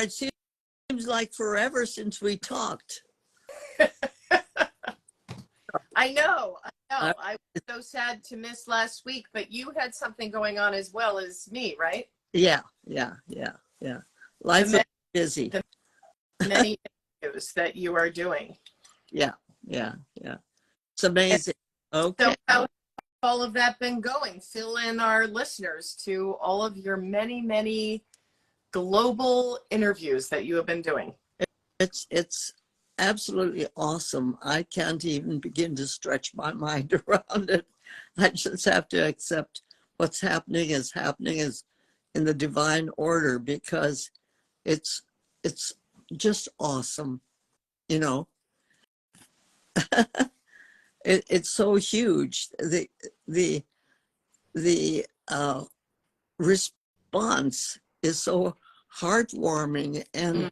it seems like forever since we talked. I know. Uh, I was so sad to miss last week, but you had something going on as well as me, right? yeah. Life is busy. The many interviews that you are doing. Yeah. It's amazing. Okay. So how has all of that been going? Fill in our listeners to all of your many, many global interviews that you have been doing. It's absolutely awesome. I can't even begin to stretch my mind around it. I just have to accept what's happening is in the divine order, because it's just awesome, you know. It's so huge. The response is so heartwarming and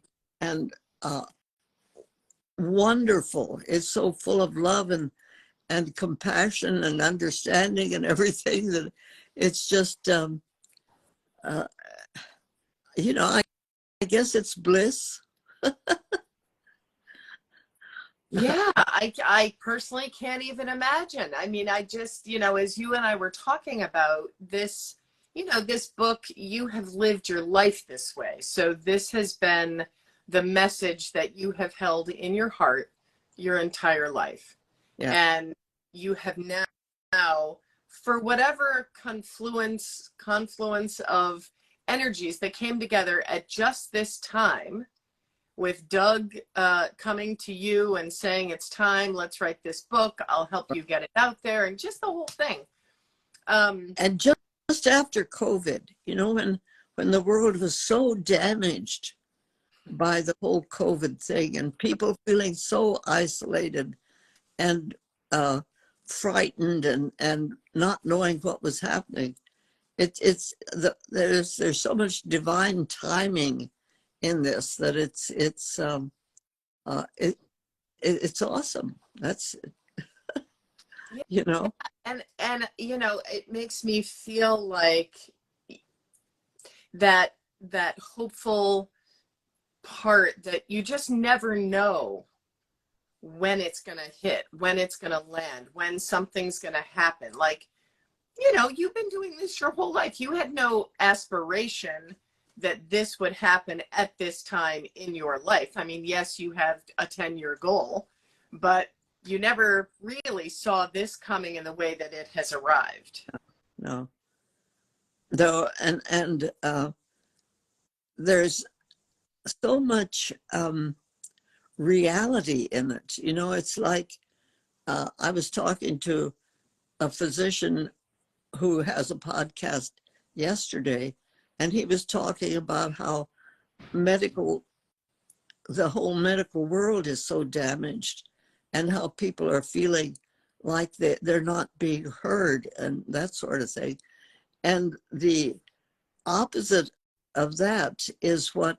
wonderful. It's so full of love and compassion and understanding and everything, that it's just I guess it's bliss. Yeah, I personally can't even imagine. I mean, I just, as you and I were talking about this, this book, you have lived your life this way. So this has been the message that you have held in your heart your entire life. Yeah. And you have now, for whatever confluence of energies that came together at just this time, with Doug coming to you and saying, it's time, let's write this book, I'll help you get it out there, and just the whole thing. And just after COVID, when the world was so damaged by the whole COVID thing, and people feeling so isolated and frightened and not knowing what was happening, there's so much divine timing in this, that it's awesome. That's and it makes me feel like that hopeful part that you just never know when it's gonna hit, when it's gonna land, when something's gonna happen. Like, you've been doing this your whole life. You had no aspiration that this would happen at this time in your life. I mean, yes, you have a 10-year goal, but you never really saw this coming in the way that it has arrived. No. Though, and there's so much reality in it. It's like, I was talking to a physician who has a podcast yesterday, and he was talking about how the whole medical world is so damaged, and how people are feeling like they're not being heard and that sort of thing. And the opposite of that is what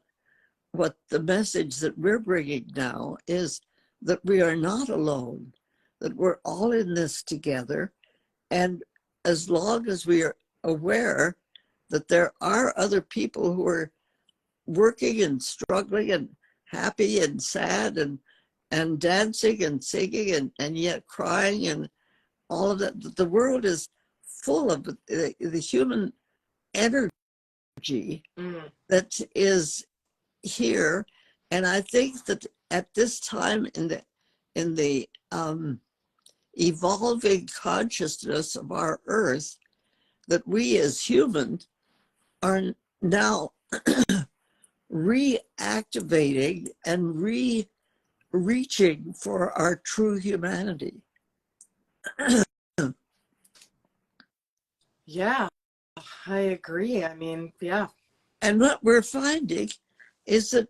the message that we're bringing now is, that we are not alone, that we're all in this together. And as long as we are aware that there are other people who are working and struggling and happy and sad and dancing and singing and yet crying and all of that, the world is full of the human energy that is here. And I think that at this time in the evolving consciousness of our earth, that we as humans are now reactivating and reaching for our true humanity. Yeah, I agree. I mean, yeah. And what we're finding is that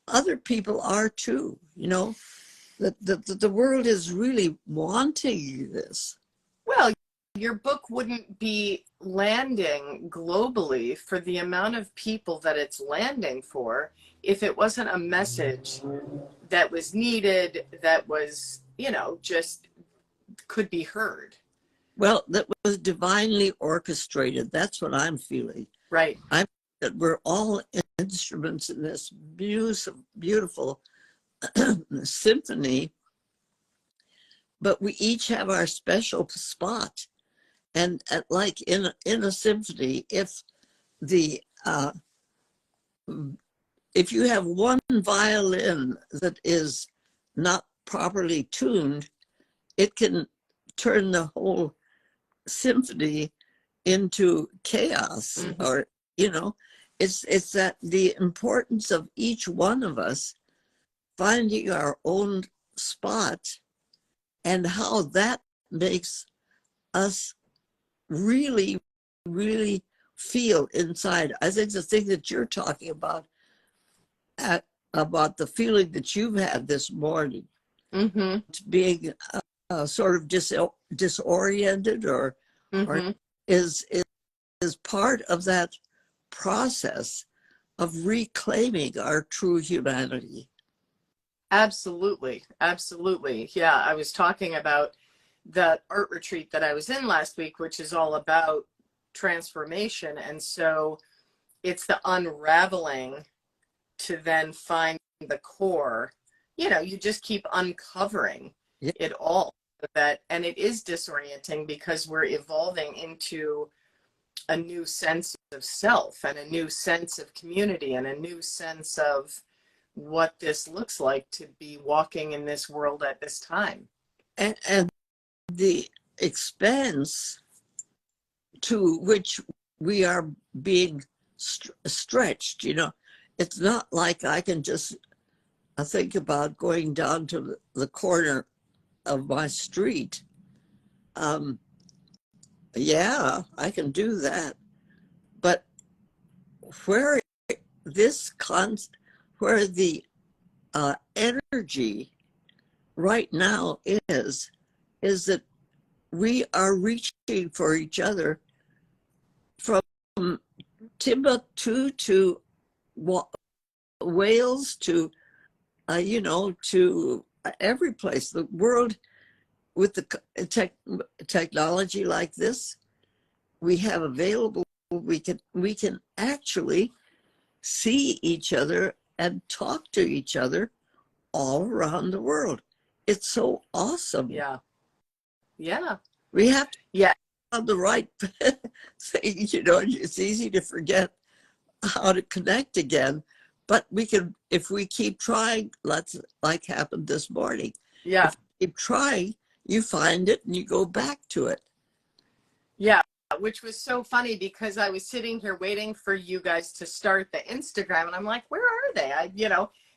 other people are too, that the world is really wanting this. Well, your book wouldn't be landing globally for the amount of people that it's landing for if it wasn't a message that was needed, that was, just could be heard. Well, that was divinely orchestrated. That's what I'm feeling. Right. I'm that we're all instruments in this beautiful, beautiful symphony, but we each have our special spot. And like in a symphony, the if you have one violin that is not properly tuned, it can turn the whole symphony into chaos. Mm-hmm. Or it's that the importance of each one of us finding our own spot and how that makes us really, really feel inside. I think the thing that you're talking about the feeling that you've had this morning, Mm-hmm. being sort of disoriented or Mm-hmm. is part of that process of reclaiming our true humanity. Absolutely. Absolutely. Yeah. I was talking about the art retreat that I was in last week, which is all about transformation. And so it's the unraveling to then find the core. You just keep uncovering Yeah. it all. And it is disorienting because we're evolving into a new sense of self and a new sense of community and a new sense of what this looks like to be walking in this world at this time. And the expanse to which we are being stretched, it's not like I can just think about going down to the corner of my street. Yeah, I can do that. But where where the energy right now is that we are reaching for each other from Timbuktu to Wales to to every place. The world with the technology like this we have available, we can actually see each other and talk to each other all around the world. It's so awesome. Yeah. We have to Yeah. have the right thing. It's easy to forget how to connect again, but we can, if we keep trying, like happened this morning. Yeah. If you keep trying, you find it and you go back to it. Yeah. Which was so funny because I was sitting here waiting for you guys to start the Instagram and I'm like, where are they?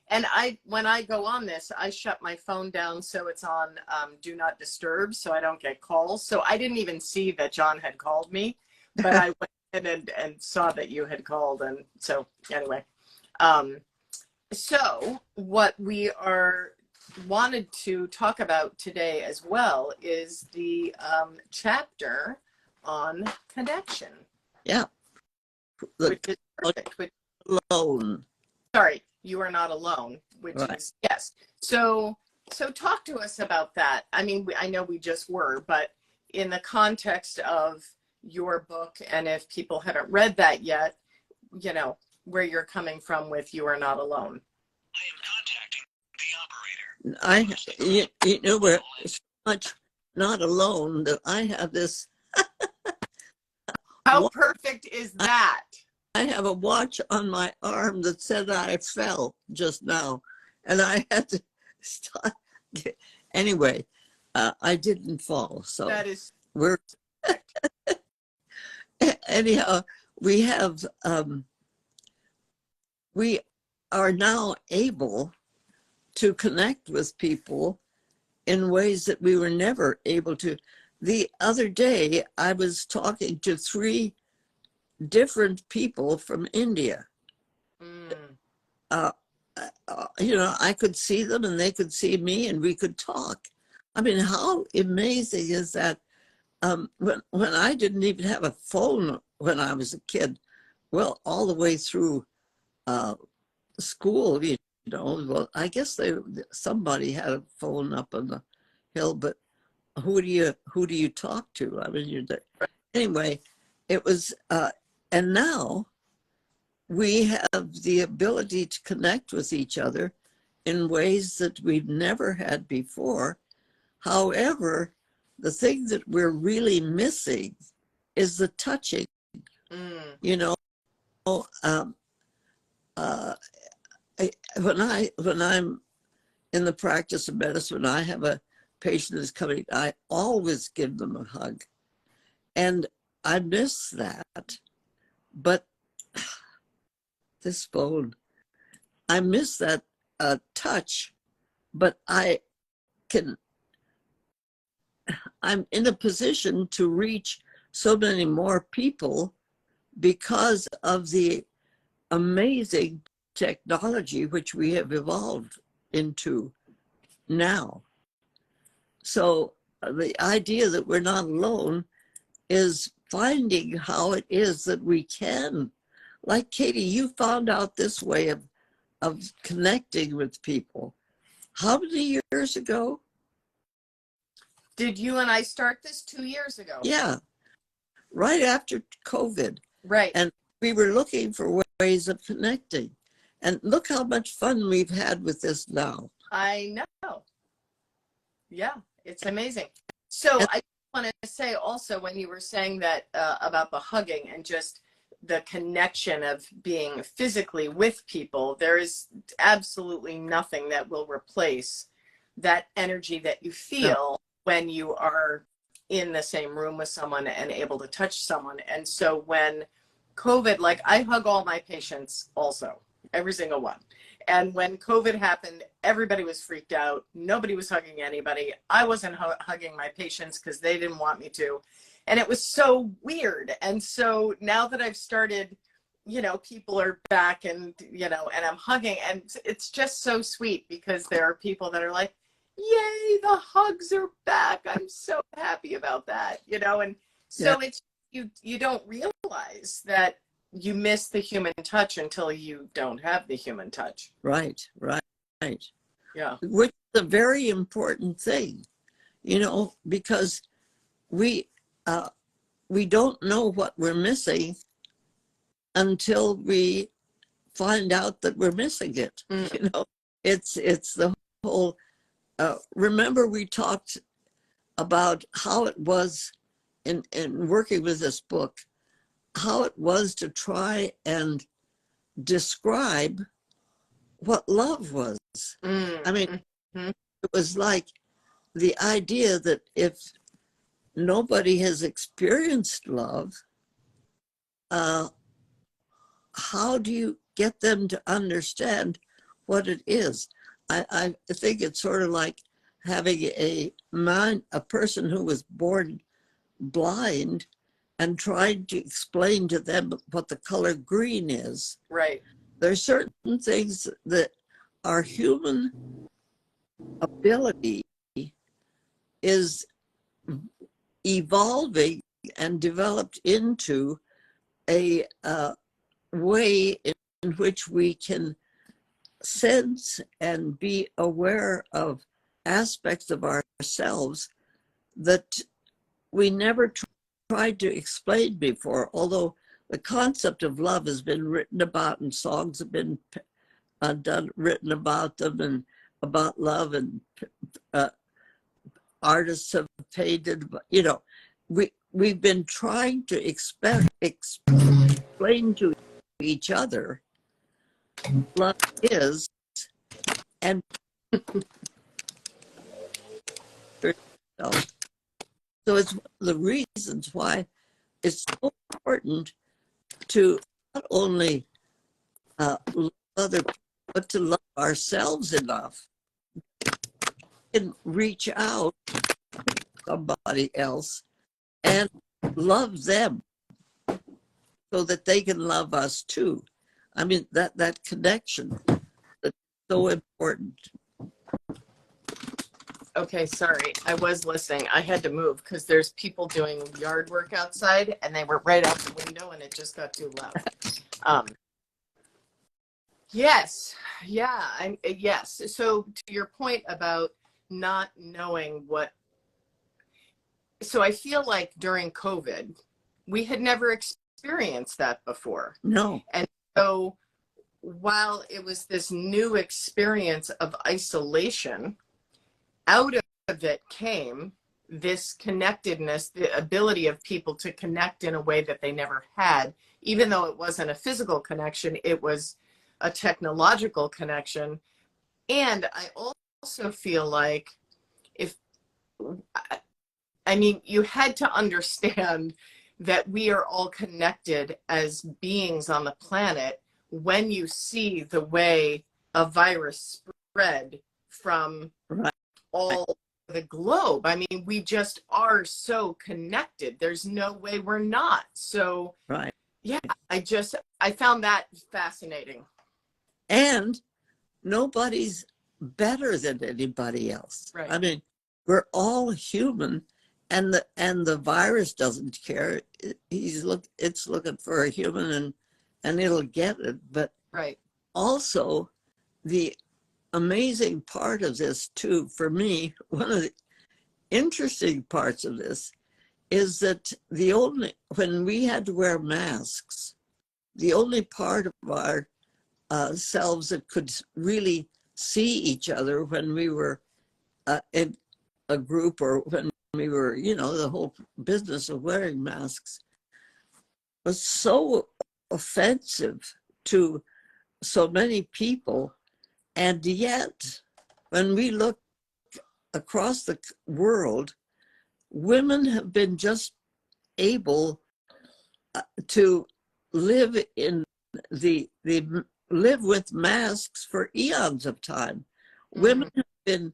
And when I go on this, I shut my phone down so it's on do not disturb so I don't get calls. So I didn't even see that John had called me, but I went in and saw that you had called. And so anyway, so what we wanted to talk about today as well is the chapter on connection. Yeah. Which is perfect. Alone. Sorry, you are not alone, which right. is, yes. So talk to us about that. I mean, I know we just were, but in the context of your book, and if people haven't read that yet, where you're coming from with You Are Not Alone. I am contacting the operator. We're so much not alone that I have this. How perfect is that? I have a watch on my arm that said I fell just now, and I had to stop. Anyway, I didn't fall, so that is we're anyhow. We have we are now able to connect with people in ways that we were never able to. The other day, I was talking to 3 different people from India. I could see them and they could see me and we could talk. I mean, how amazing is that? When I didn't even have a phone when I was a kid, well, all the way through school, well, I guess somebody had a phone up on the hill, but who do you talk to? I mean, anyway, it was, and now we have the ability to connect with each other in ways that we've never had before. However, the thing that we're really missing is the touching. You know, um, uh, when I'm in the practice of medicine, when I have a patient that's coming, I always give them a hug, and I miss that. But this phone, I miss that touch. But I'm in a position to reach so many more people because of the amazing technology which we have evolved into now. So the idea that we're not alone is finding how it is that we can. Like Katie, you found out this way of connecting with people. How many years ago? Did you and I start this 2 years ago? Yeah, right after COVID. Right. And we were looking for ways of connecting. And look how much fun we've had with this now. I know. Yeah, it's amazing. So I want to say also, when you were saying that about the hugging and just the connection of being physically with people, there is absolutely nothing that will replace that energy that you feel when you are in the same room with someone and able to touch someone. And so when COVID, like, I hug all my patients also, every single one. And when COVID happened, everybody was freaked out. Nobody was hugging anybody. I wasn't hugging my patients because they didn't want me to. And it was so weird. And so now that I've started, you know, people are back and, you know, and I'm hugging, and it's just so sweet because there are people that are like, yay, the hugs are back. I'm so happy about that, you know? And so it's, you don't realize that you miss the human touch until you don't have the human touch. Right. Yeah. Which is a very important thing, you know, because we don't know what we're missing until we find out that we're missing it. You know, it's the whole, remember we talked about how it was in working with this book, how it was to try and describe what love was. I mean, it was like the idea that if nobody has experienced love, how do you get them to understand what it is? I think it's sort of like having a person who was born blind and trying to explain to them what the color green is. Right. There's certain things that our human ability is evolving and developed into a way in which we can sense and be aware of aspects of ourselves that we never tried to explain before, although the concept of love has been written about and songs have been written about them and about love, and artists have painted, you know, we've been trying to explain to each other love is, and so it's one of the reasons why it's so important to not only love other people, but to love ourselves enough and reach out to somebody else and love them so that they can love us too. I mean, that connection is so important. Okay, sorry. I was listening. I had to move because there's people doing yard work outside and they were right out the window and it just got too loud. Yes. Yeah. Yes. So to your point about not knowing what, so I feel like during COVID, we had never experienced that before. No. And So while it was this new experience of isolation, out of it came this connectedness, the ability of people to connect in a way that they never had, even though it wasn't a physical connection, it was a technological connection. And I also feel like if, I mean, you had to understand that we are all connected as beings on the planet when you see the way a virus spread from Right. all the globe. I mean, we just are so connected. There's no way we're not. So, Right. yeah, I found that fascinating. And nobody's better than anybody else. Right. I mean, we're all human, and the virus doesn't care. It's looking for a human, and it'll get it. But Right. also, the amazing part of this too, for me, one of the interesting parts of this is that when we had to wear masks, the only part of our selves that could really see each other when we were in a group, or when we were, the whole business of wearing masks was so offensive to so many people. And yet, when we look across the world, women have been just able to live live with masks for eons of time. Mm-hmm. Women have been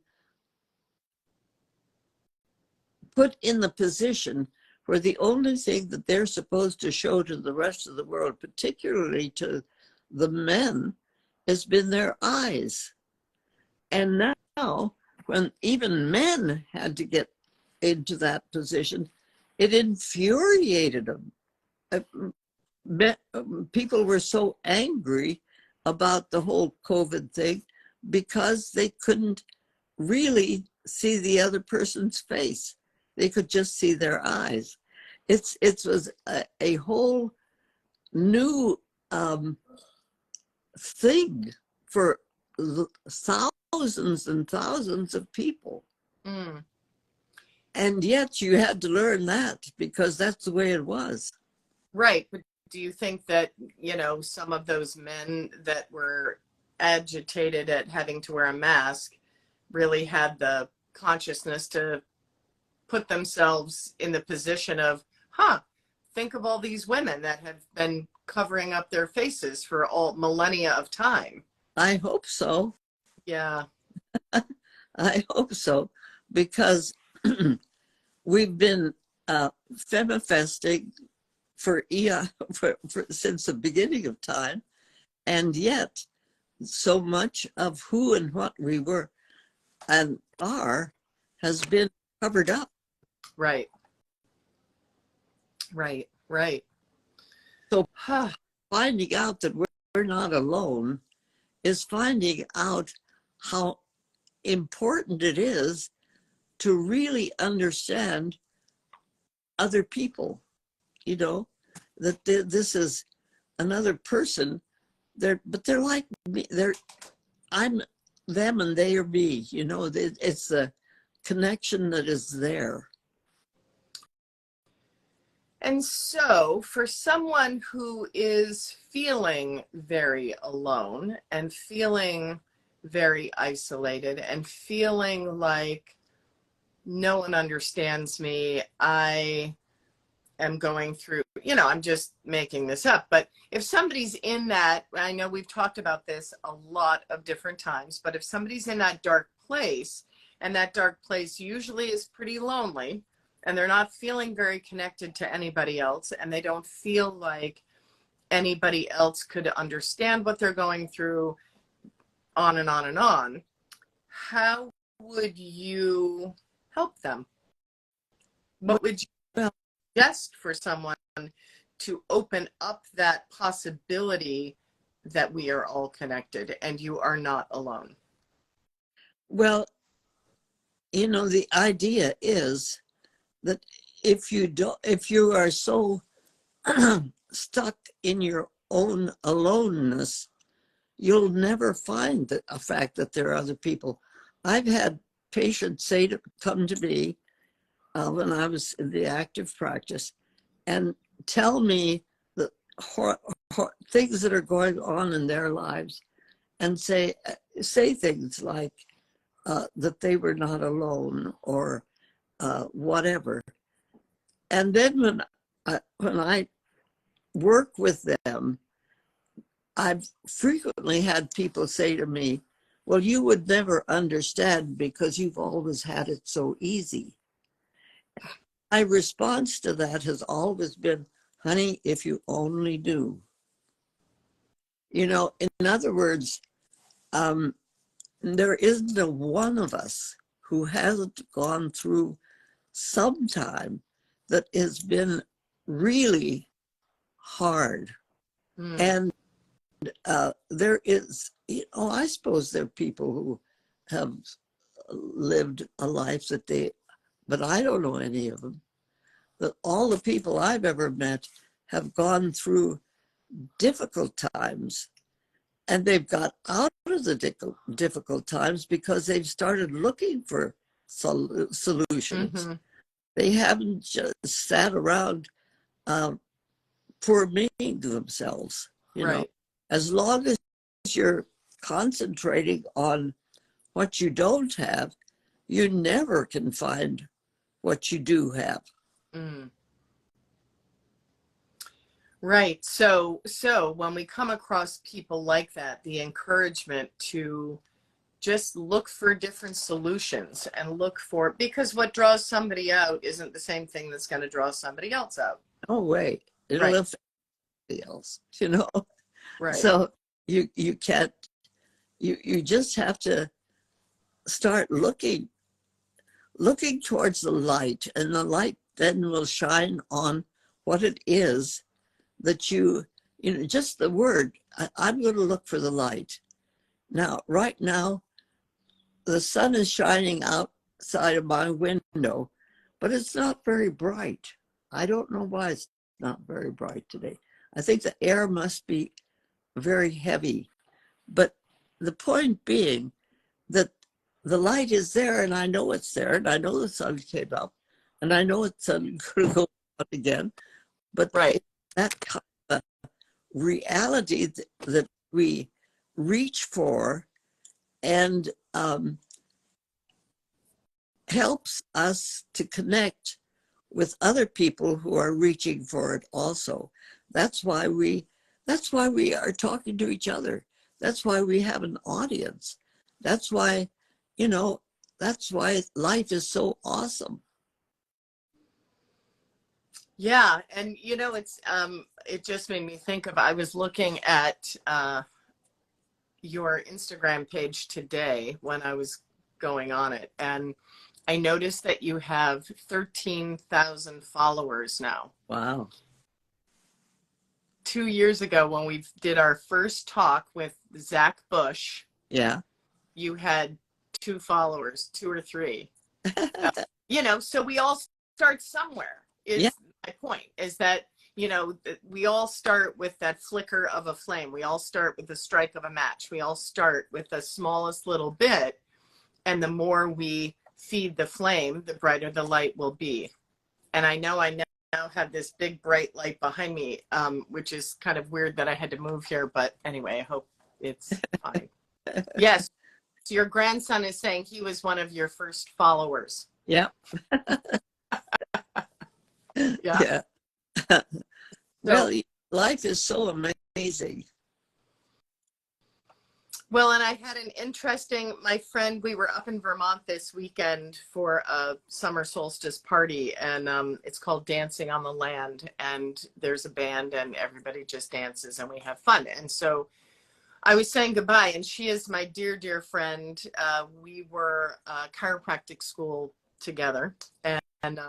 put in the position where the only thing that they're supposed to show to the rest of the world, particularly to the men, has been their eyes. And now, when even men had to get into that position, it infuriated them. People were so angry about the whole COVID thing because they couldn't really see the other person's face. They could just see their eyes. It was a whole new thing for thousands and thousands of people. Mm. And yet you had to learn that because that's the way it was. Right. But do you think that, some of those men that were agitated at having to wear a mask really had the consciousness to put themselves in the position of, think of all these women that have been covering up their faces for all millennia of time? I hope so. Yeah. I hope so, because we've been femifesting since the beginning of time, and yet so much of who and what we were and are has been covered up. Right. So finding out that we're not alone is finding out how important it is to really understand other people, that this is another person, but they're like me. I'm them and they are me, it's the connection that is there. And so for someone who is feeling very alone and feeling very isolated and feeling like no one understands me, I am going through, I'm just making this up, but if somebody's in that, I know we've talked about this a lot of different times, but if somebody's in that dark place, and that dark place usually is pretty lonely, and they're not feeling very connected to anybody else, and they don't feel like anybody else could understand what they're going through, on and on and on, how would you help them? What would you suggest for someone to open up that possibility that we are all connected and you are not alone? Well, the idea is that if you are so stuck in your own aloneness, you'll never find a fact that there are other people. I've had patients come to me when I was in the active practice and tell me the things that are going on in their lives, and say things like that they were not alone, or whatever. And then when I work with them, I've frequently had people say to me, well, you would never understand because you've always had it so easy. My response to that has always been, honey, if you only knew. You know, in other words, there isn't a one of us who hasn't gone through some time that has been really hard. And there is, you know, I suppose there are people who have lived a life but I don't know any of them. That all the people I've ever met have gone through difficult times, and they've got out of the difficult times because they've started looking for solutions. Mm-hmm. They haven't just sat around tormenting themselves, you know. As long as you're concentrating on what you don't have, you never can find what you do have. Mm. Right. So when we come across people like that, the encouragement to just look for different solutions and because what draws somebody out isn't the same thing that's going to draw somebody else out. No way. It'll affect somebody else, you know? Right. So you can't, you just have to start looking towards the light, and the light then will shine on what it is that you know, just the word, I'm going to look for the light. Now, right now, the sun is shining outside of my window, but it's not very bright. I don't know why it's not very bright today. I think the air must be very heavy. But the point being that the light is there, and I know it's there, and I know the sun came up, and I know it's going to go out again. But that kind of reality that we reach for, and helps us to connect with other people who are reaching for it also. That's why we are talking to each other. That's why we have an audience. That's why, you know, that's why life is so awesome. Yeah. And, you know, it just made me think of, I was looking at your Instagram page today when I was going on it, and I noticed that you have 13,000 followers now. Wow. 2 years ago, when we did our first talk with Zach Bush, you had 2 followers, 2 or 3. You know, so we all start somewhere. My point is that, you know, we all start with that flicker of a flame. We all start with the strike of a match. We all start with the smallest little bit, and the more we feed the flame, the brighter the light will be. And I now have this big bright light behind me, which is kind of weird that I had to move here, but anyway, I hope it's fine. Yes, so your grandson is saying he was one of your first followers. Yeah. Yeah. Well, life is so amazing. Well, and I had my friend, we were up in Vermont this weekend for a summer solstice party, and it's called Dancing on the Land, and there's a band and everybody just dances and we have fun. And so I was saying goodbye, and she is my dear, dear friend. We were chiropractic school together, and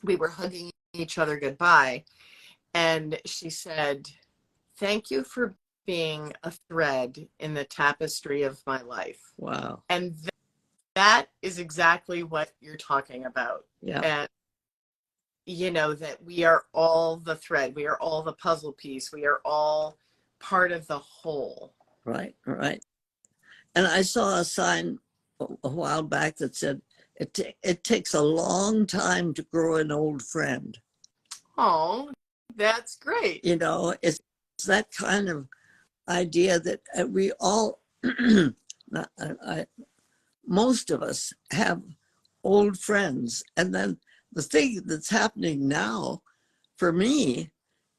we were hugging each other goodbye. And she said, thank you for being a thread in the tapestry of my life. Wow. And that is exactly what you're talking about. Yeah. And you know, that we are all the thread, we are all the puzzle piece, we are all part of the whole. Right, right. And I saw a sign a while back that said, it takes a long time to grow an old friend. Oh, that's great. You know, it's that kind of idea that we all, not, most of us have old friends. And then the thing that's happening now for me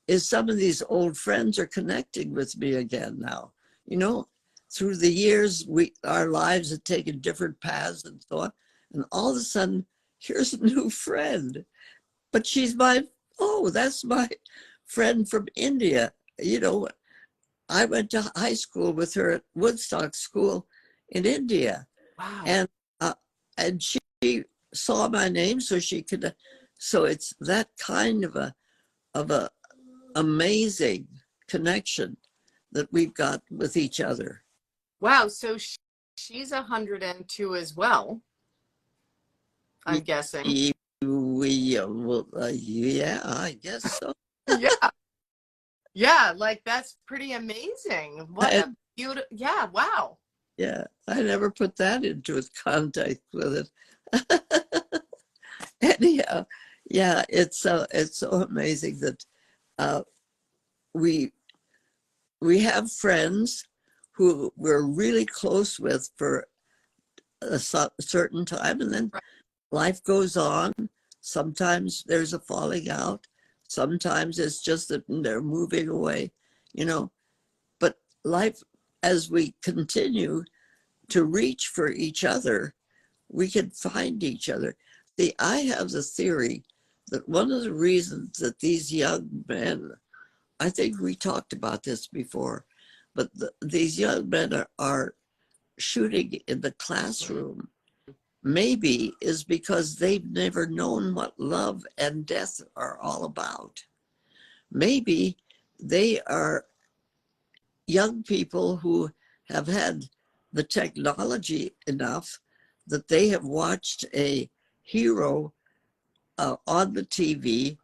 is some of these old friends are connecting with me again now. You know, through the years, our lives have taken different paths and so on. And all of a sudden, here's a new friend. But that's my friend from India. You know, I went to high school with her at Woodstock School in India. Wow. And she saw my name, so she could, so it's that kind of a amazing connection that we've got with each other. Wow. So she's 102 as well, I'm guessing. Yeah, I guess so. Yeah. Yeah. Like, that's pretty amazing. What a beautiful, yeah. Wow. Yeah, I never put that into contact with it. Anyhow, yeah, it's so amazing that we have friends who we're really close with for a certain time, and then life goes on. Sometimes there's a falling out. Sometimes it's just that they're moving away, you know. But life, as we continue to reach for each other, we can find each other. See, I have the theory that one of the reasons that these young men, I think we talked about this before, but these young men are shooting in the classroom, maybe is because they've never known what love and death are all about. Maybe they are young people who have had the technology enough that they have watched a hero on the TV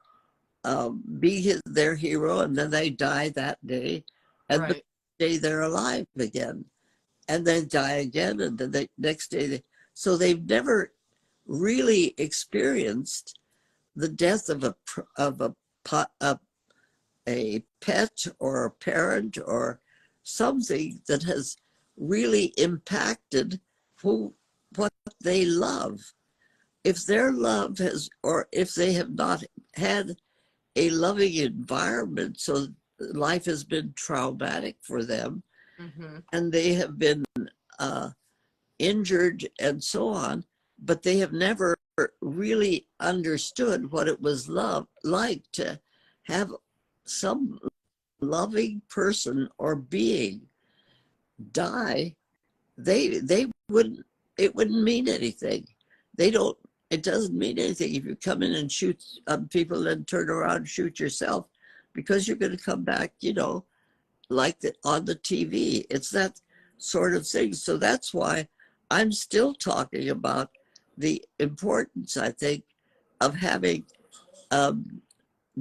be their hero, and then they die that day, and the day they're alive again, and then die again, and then the next day. So they've never really experienced the death of a pet or a parent or something that has really impacted what they love. If their love has, or if they have not had a loving environment, so life has been traumatic for them, and they have been injured and so on, but they have never really understood what it was like to have some loving person or being die. They wouldn't, it wouldn't mean anything. It doesn't mean anything if you come in and shoot people and turn around and shoot yourself, because you're going to come back, you know, like on the TV. It's that sort of thing. So that's why I'm still talking about the importance, I think, of having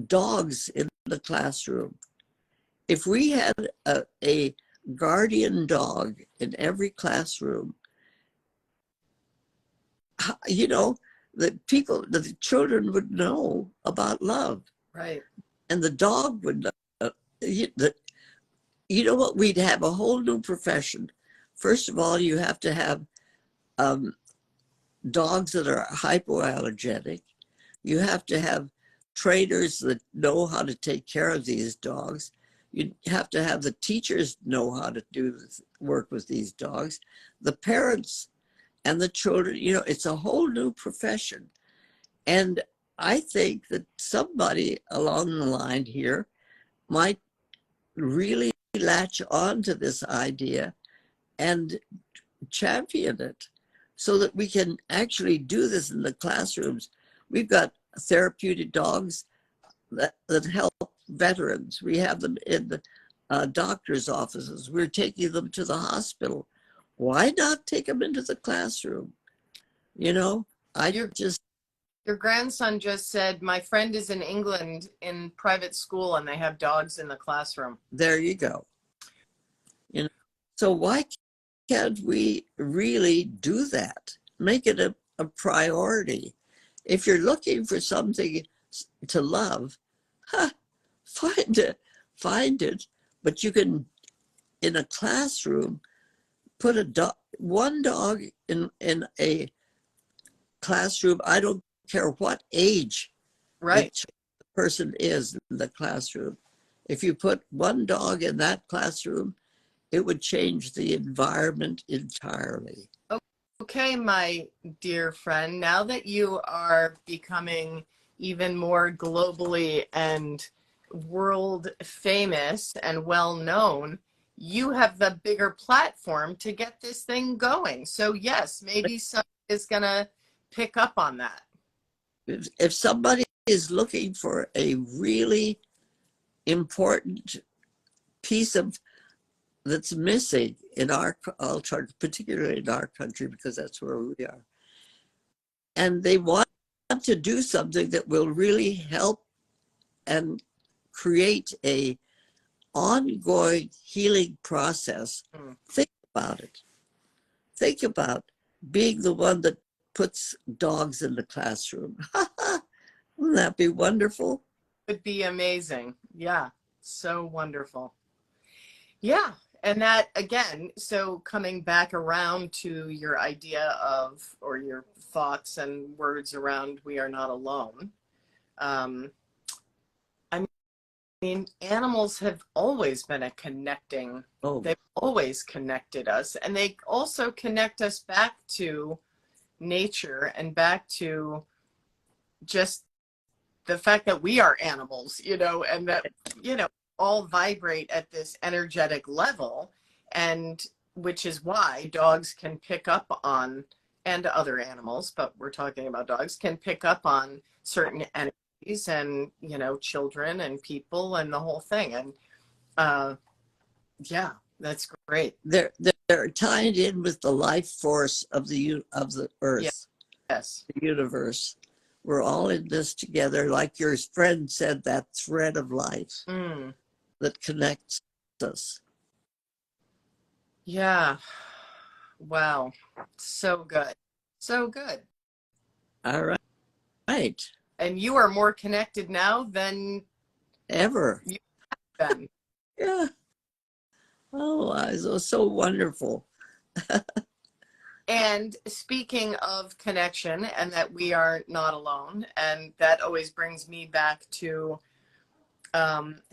dogs in the classroom. If we had a guardian dog in every classroom, you know, the children would know about love. Right. And the dog would know. You know what? We'd have a whole new profession. First of all, you have to have dogs that are hypoallergenic. You have to have trainers that know how to take care of these dogs. You have to have the teachers know how to work with these dogs. The parents and the children, you know, it's a whole new profession. And I think that somebody along the line here might really latch on to this idea and champion it so that we can actually do this in the classrooms. We've got therapeutic dogs that help veterans. We have them in the doctor's offices. We're taking them to the hospital. Why not take them into the classroom? You know, Your grandson just said, my friend is in England in private school and they have dogs in the classroom. There you go. You know, so why can't we really do that? Make it a priority. If you're looking for something to love, find it. But you can, in a classroom, put one dog in a classroom. I don't care what age Right. the person is in the classroom. If you put one dog in that classroom, it would change the environment entirely. Okay, my dear friend, now that you are becoming even more globally and world famous and well known, you have the bigger platform to get this thing going. So yes, maybe somebody is going to pick up on that. If somebody is looking for a really important piece of that's missing in our culture, particularly in our country, because that's where we are, and they want to do something that will really help and create a ongoing healing process, think about it. Think about being the one that puts dogs in the classroom. Wouldn't that be wonderful? It would be amazing. Yeah, so wonderful. Yeah, and that again, so coming back around to your idea of, or your thoughts and words around we are not alone. I mean, animals have always been a connecting, they've always connected us, and they also connect us back to nature and back to just the fact that we are animals, and that, all vibrate at this energetic level, and which is why dogs can pick up on, and other animals, but we're talking about dogs, can pick up on certain energies, and children and people and the whole thing. And yeah, that's great. They're tied in with the life force of the earth. Yes. The universe. We're all in this together, like your friend said, that thread of life that connects us. Yeah. Wow. So good. So good. All right. Right. And you are more connected now than Ever. you have been. Yeah. Oh, it was so wonderful. And speaking of connection, and that we are not alone, and that always brings me back to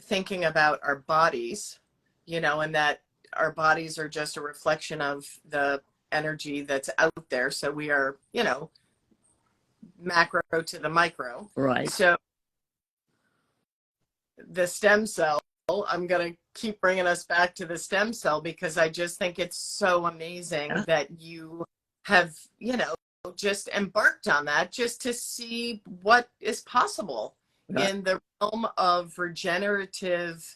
thinking about our bodies, and that our bodies are just a reflection of the energy that's out there. So we are, macro to the micro. Right. So the stem cell, I'm going to keep bringing us back to the stem cell, because I just think it's so amazing that you have, just embarked on that, just to see what is possible in the realm of regenerative,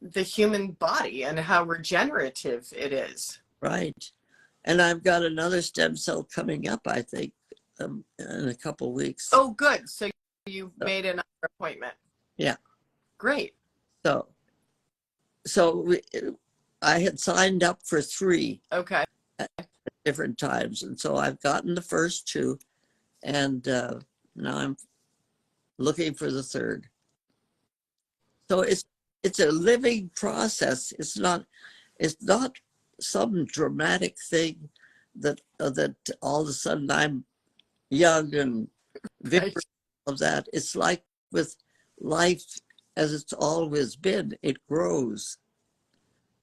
the human body, and how regenerative it is. Right. And I've got another stem cell coming up, I think, in a couple of weeks. Oh, good. So you've made another appointment. Yeah. Great. So I had signed up for 3. Okay. At different times. And so I've gotten the first 2, and now I'm looking for the 3rd. So it's a living process. It's not some dramatic thing that all of a sudden I'm young and victim of that. It's like with life as it's always been, it grows.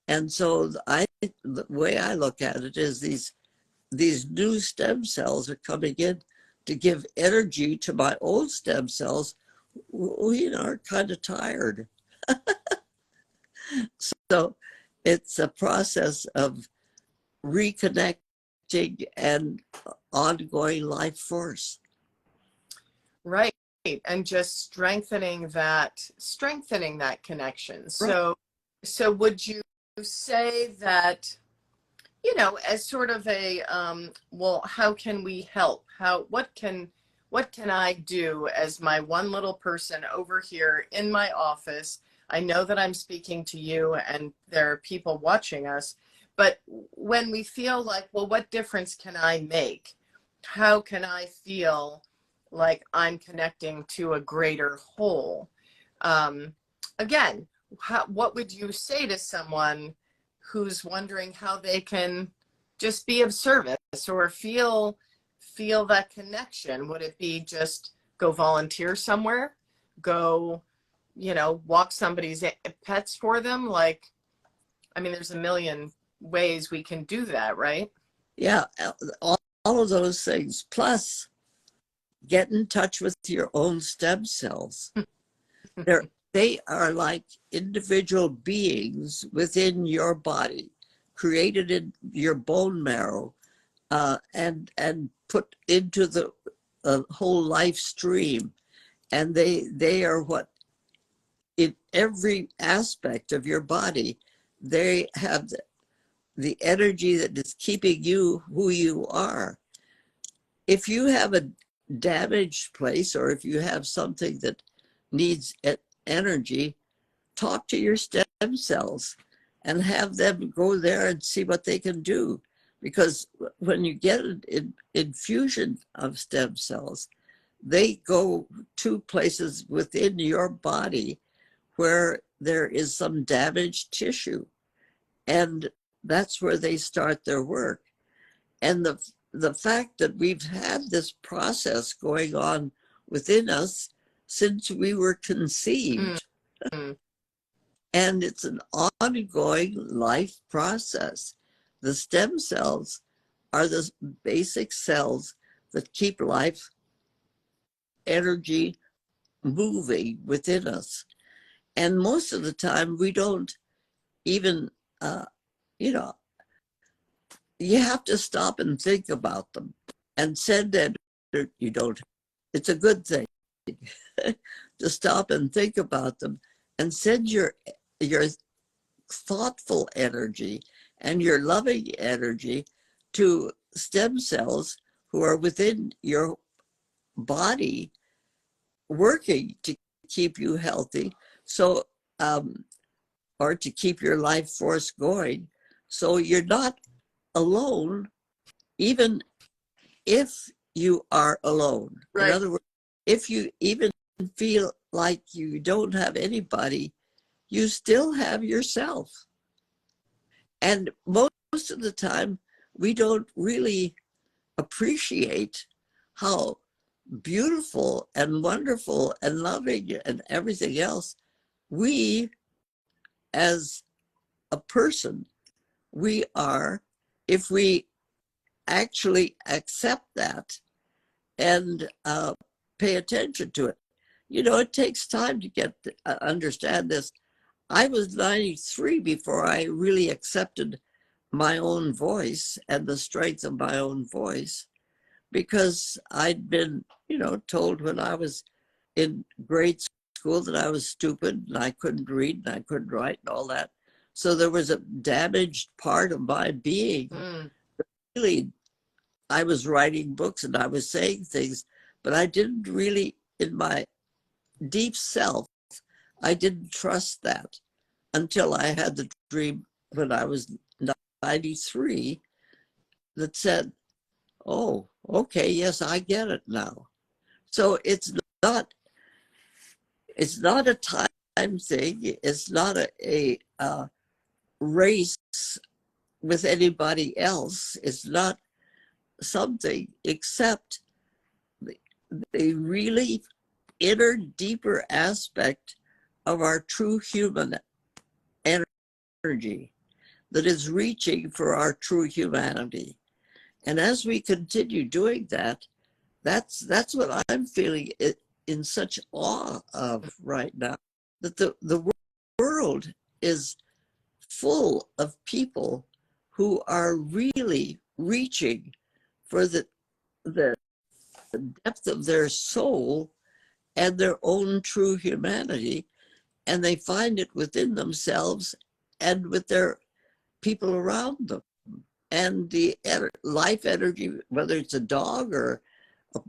And so the way I look at it is these new stem cells are coming in to give energy to my old stem cells who are kind of tired. So it's a process of reconnecting and ongoing life force. Right. And just strengthening that connection. Right. So would you say that, as sort of a, well, how can we help? What can what can I do as my one little person over here in my office? I know that I'm speaking to you and there are people watching us, but when we feel like, well, what difference can I make? How can I feel like I'm connecting to a greater whole? Um, Again, what would you say to someone who's wondering how they can just be of service or feel that connection? Would it be just go volunteer somewhere, go, walk somebody's pets for them? Like, I mean, there's a million ways we can do that, right? Yeah, all of those things. Plus, get in touch with your own stem cells. They are like individual beings within your body, created in your bone marrow, and put into the whole life stream. And they are what, in every aspect of your body, they have the energy that is keeping you who you are. If you have a damaged place, or if you have something that needs energy, talk to your stem cells and have them go there and see what they can do. Because when you get an infusion of stem cells, they go to places within your body where there is some damaged tissue. And that's where they start their work. And the fact that we've had this process going on within us since we were conceived, Mm-hmm. and it's an ongoing life process. The stem cells are the basic cells that keep life energy moving within us. And most of the time, we don't even, you know, you have to stop and think about them and send that. You don't, it's a good thing to stop and think about them and send your thoughtful energy and your loving energy to stem cells who are within your body, working to keep you healthy, so or to keep your life force going, so you're not alone, even if you are alone. In Right. other words, if you even feel like you don't have anybody, you still have yourself. And most of the time, we don't really appreciate how beautiful and wonderful and loving and everything else we, as a person, we are, if we actually accept that and pay attention to it. It takes time to get understand this. I was 93 before I really accepted my own voice and the strength of my own voice, because I'd been, told when I was in grade school that I was stupid and I couldn't read and I couldn't write and all that. So there was a damaged part of my being. Really, I was writing books and I was saying things, but I didn't really, in my deep self, I didn't trust that until I had the dream when I was 93 that said, oh, okay, yes, I get it now. So not it's not a time thing. It's not a race with anybody else. It's not something except the really inner, deeper aspect of our true human energy that is reaching for our true humanity. And as we continue doing that, that's what I'm feeling in such awe of right now, that the world is full of people who are really reaching for the depth of their soul and their own true humanity, and they find it within themselves and with their people around them. And the life energy, whether it's a dog or a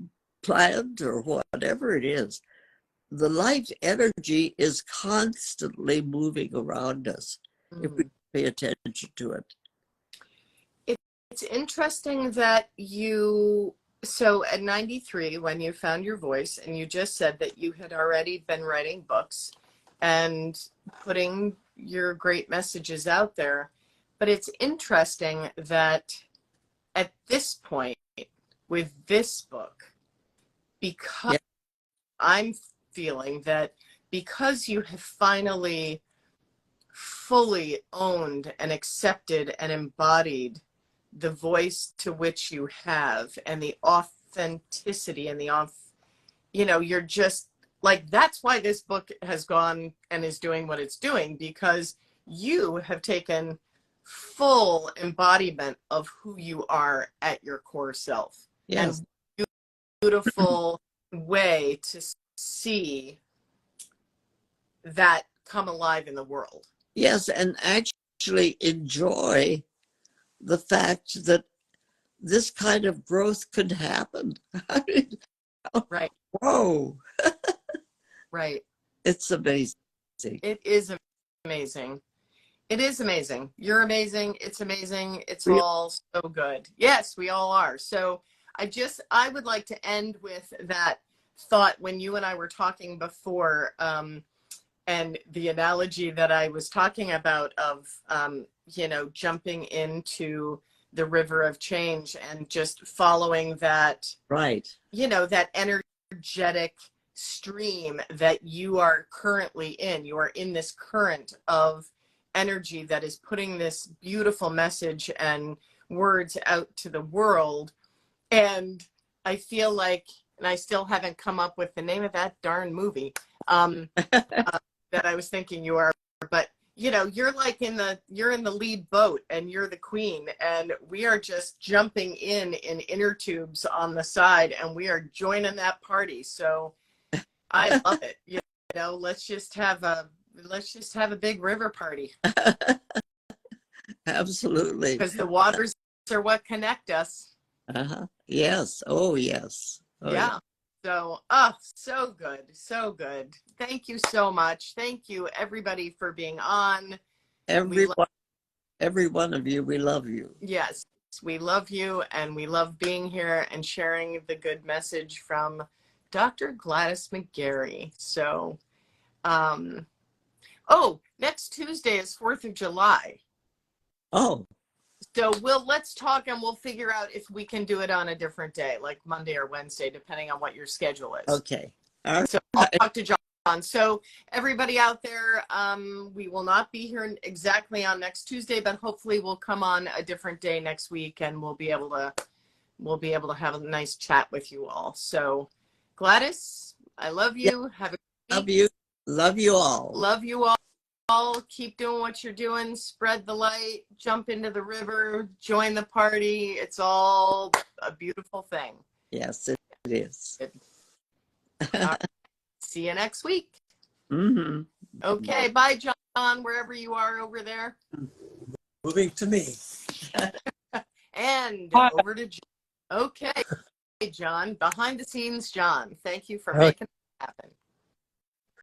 plant or whatever it is, the light energy is constantly moving around us if we pay attention to it. It's interesting that so at 93, when you found your voice, and you just said that you had already been writing books and putting your great messages out there. But it's interesting that at this point, with this book, because I'm feeling that because you have finally fully owned and accepted and embodied the voice to which you have, and the authenticity and you're just like, that's why this book has gone and is doing what it's doing, because you have taken full embodiment of who you are at your core self. Yes. And beautiful way to see that come alive in the world. Yes, and actually enjoy the fact that this kind of growth could happen. I mean, Right. Whoa. Right. It's amazing. It is amazing. It is amazing. You're amazing. It's amazing. It's all so good. Yes, we all are. So I would like to end with that thought when you and I were talking before, and the analogy that I was talking about of, jumping into the river of change and just following that, right, that energetic stream that you are currently in. You are in this current of energy that is putting this beautiful message and words out to the world. And I feel like, and I still haven't come up with the name of that darn movie that I was thinking you are, but you're like you're in the lead boat and you're the queen, and we are just jumping in inner tubes on the side, and we are joining that party. So I love it. Let's just have a big river party. Absolutely. Because the waters are what connect us. Yes. Oh, yes. Oh, yeah. So, so good. So good. Thank you so much. Thank you, everybody, for being on. Every one of you, we love you. Yes, we love you, and we love being here and sharing the good message from Dr. Gladys McGarey. So, next Tuesday is 4th of July. Oh. So let's talk, and we'll figure out if we can do it on a different day, like Monday or Wednesday, depending on what your schedule is. Okay. All right. So I'll talk to John. So everybody out there, we will not be here exactly on next Tuesday, but hopefully we'll come on a different day next week, and we'll be able to have a nice chat with you all. So Gladys, I love you. Have a great week. Love you all. Love you all. Keep doing what you're doing. Spread the light. Jump into the river. Join the party. It's all a beautiful thing. Yes, it is. Right. See you next week. Mm-hmm. Okay. Bye, John, wherever you are over there. Moving to me. And over to John. Okay, John. Behind the scenes, John. Thank you for making